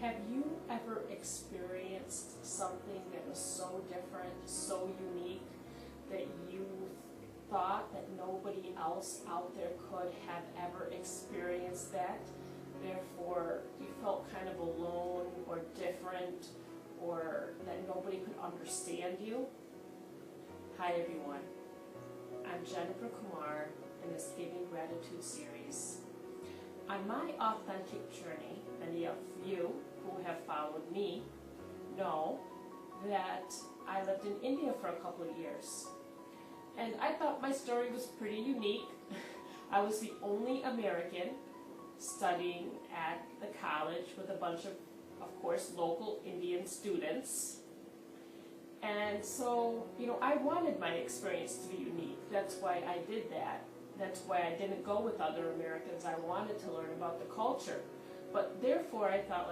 Have you ever experienced something that was so different, so unique, that you thought that nobody else out there could have ever experienced that? Therefore, you felt kind of alone or different, or that nobody could understand you? Hi everyone, I'm Jennifer Kumar in this Giving Gratitude series. On my authentic journey, many of you who have followed me know that I lived in India for a couple of years. And I thought my story was pretty unique. I was the only American studying at the college with a bunch of course, local Indian students. And so, I wanted my experience to be unique. That's why I did that. That's why I didn't go with other Americans. I wanted to learn about the culture. But therefore, I thought,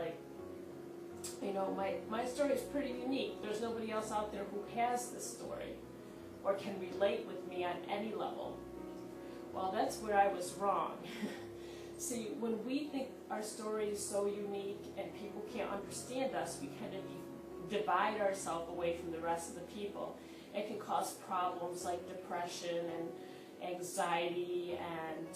my story is pretty unique. There's nobody else out there who has this story or can relate with me on any level. Well, that's where I was wrong. See, when we think our story is so unique and people can't understand us, we kind of divide ourselves away from the rest of the people. It can cause problems like depression and anxiety and,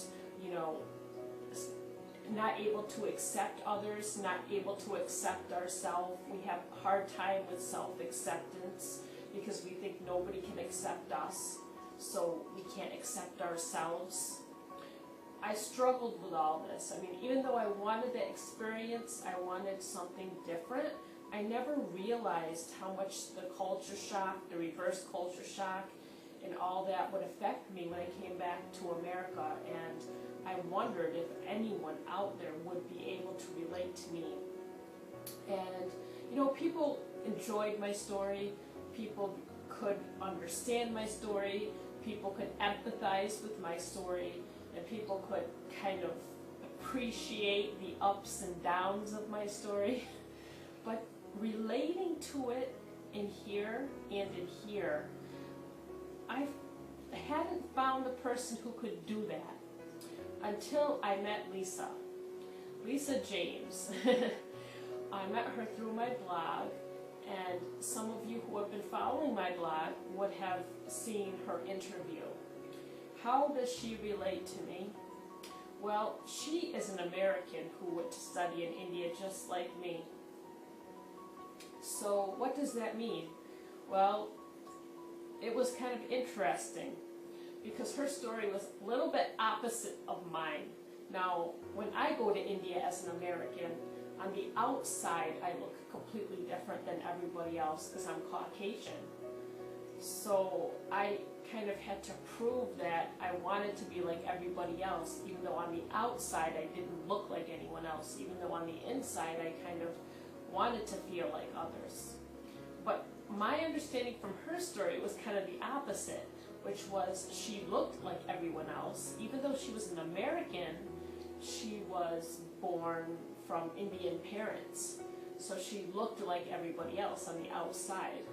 not able to accept others, not able to accept ourselves. We have a hard time with self-acceptance because we think nobody can accept us, so we can't accept ourselves. I struggled with all this. Even though I wanted the experience, I wanted something different, I never realized how much the culture shock, the reverse culture shock, and all that would affect me when I came back to America. And I wondered if anyone out there would be able to relate to me. And, people enjoyed my story. People could understand my story. People could empathize with my story. And people could kind of appreciate the ups and downs of my story. But relating to it in here and in here, I hadn't found a person who could do that until I met Lisa James. I met her through my blog, and some of you who have been following my blog would have seen her interview. How does she relate to me? Well, she is an American who went to study in India just like me. So what does that mean? Well, it was kind of interesting because her story was a little bit opposite of mine. Now, when I go to India as an American, on the outside I look completely different than everybody else because I'm Caucasian. So I kind of had to prove that I wanted to be like everybody else, even though on the outside I didn't look like anyone else, even though on the inside I kind of wanted to feel like others. But my understanding from her story was kind of the opposite, which was she looked like everyone else. Even though she was an American, she was born from Indian parents. So she looked like everybody else on the outside.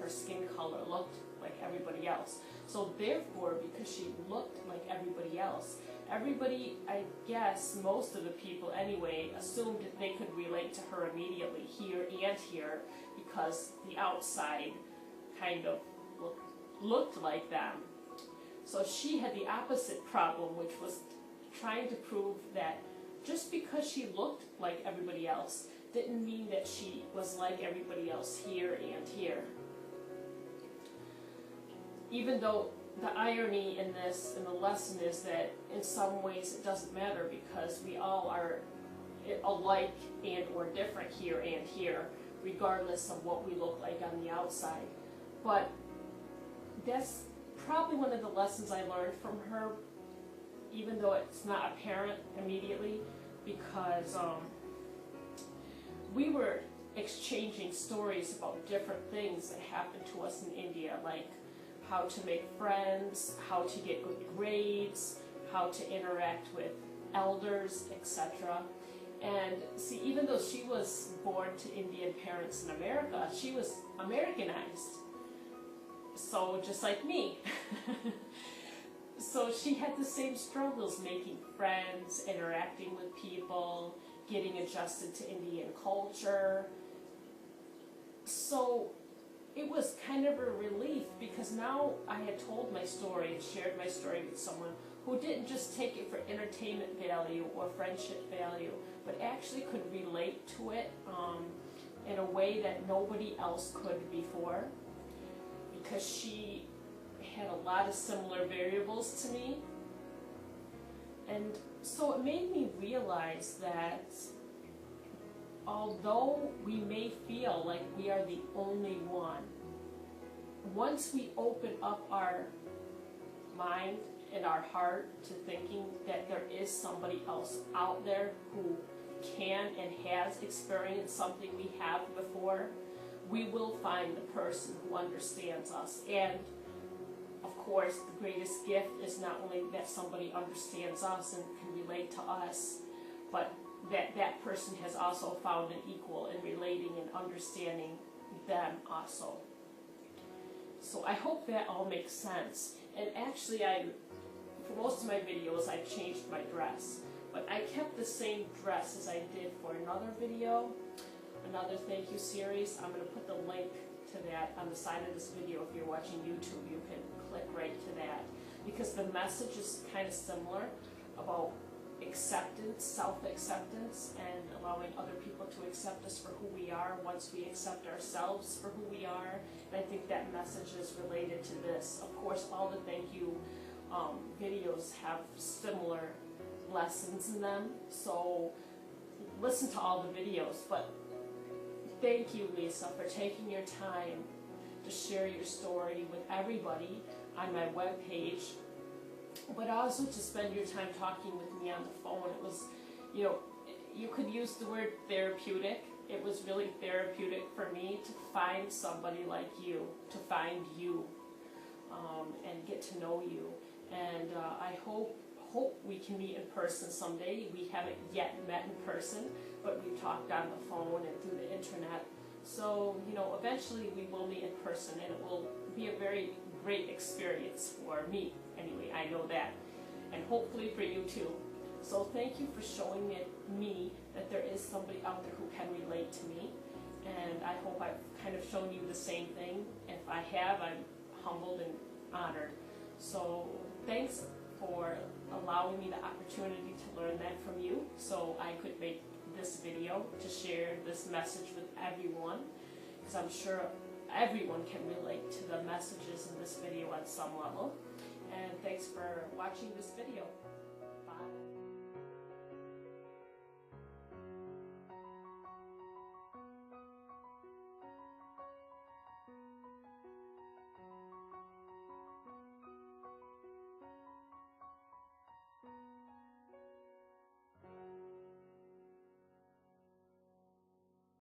Her skin color looked like everybody else. So therefore, because she looked like everybody else, everybody, I guess most of the people anyway, assumed that they could relate to her immediately here and here because the outside kind of looked like them. So she had the opposite problem, which was trying to prove that just because she looked like everybody else didn't mean that she was like everybody else here and here. Even though the irony in this, in the lesson, is that in some ways it doesn't matter because we all are alike and or different here and here, regardless of what we look like on the outside. But that's probably one of the lessons I learned from her, even though it's not apparent immediately, because we were exchanging stories about different things that happened to us in India, like how to make friends, how to get good grades, how to interact with elders, etc. And see, even though she was born to Indian parents in America, she was Americanized. So just like me. So she had the same struggles making friends, interacting with people, getting adjusted to Indian culture. So it was kind of a relief, because now I had told my story and shared my story with someone who didn't just take it for entertainment value or friendship value, but actually could relate to it in a way that nobody else could before, because she had a lot of similar variables to me. And so it made me realize that although we may feel like we are the only one, once we open up our mind and our heart to thinking that there is somebody else out there who can and has experienced something we have before, we will find the person who understands us. And of course, the greatest gift is not only that somebody understands us and can relate to us, but that that person has also found an equal in relating and understanding them also. So I hope that all makes sense. And actually, for most of my videos, I've changed my dress. But I kept the same dress as I did for another video, another thank you series. I'm going to put the link to that on the side of this video. If you're watching YouTube, you can click right to that, because the message is kind of similar about acceptance, self-acceptance, and allowing other people to accept us for who we are once we accept ourselves for who we are. And I think that message is related to this. Of course, all the thank you videos have similar lessons in them, so listen to all the videos. But thank you, Lisa, for taking your time to share your story with everybody on my webpage, but also to spend your time talking with me on the phone. It was, you could use the word therapeutic. It was really therapeutic for me to find somebody like you, to find you, and get to know you. And I hope we can meet in person someday. We haven't yet met in person, but we've talked on the phone and through the internet. So, eventually we will meet in person, and it will be a very great experience for me. Anyway, I know that. And hopefully for you too. So thank you for showing me that there is somebody out there who can relate to me. And I hope I've kind of shown you the same thing. If I have, I'm humbled and honored. So thanks for allowing me the opportunity to learn that from you, so I could make this video to share this message with everyone, because I'm sure everyone can relate to the messages in this video at some level. And thanks for watching this video. Bye.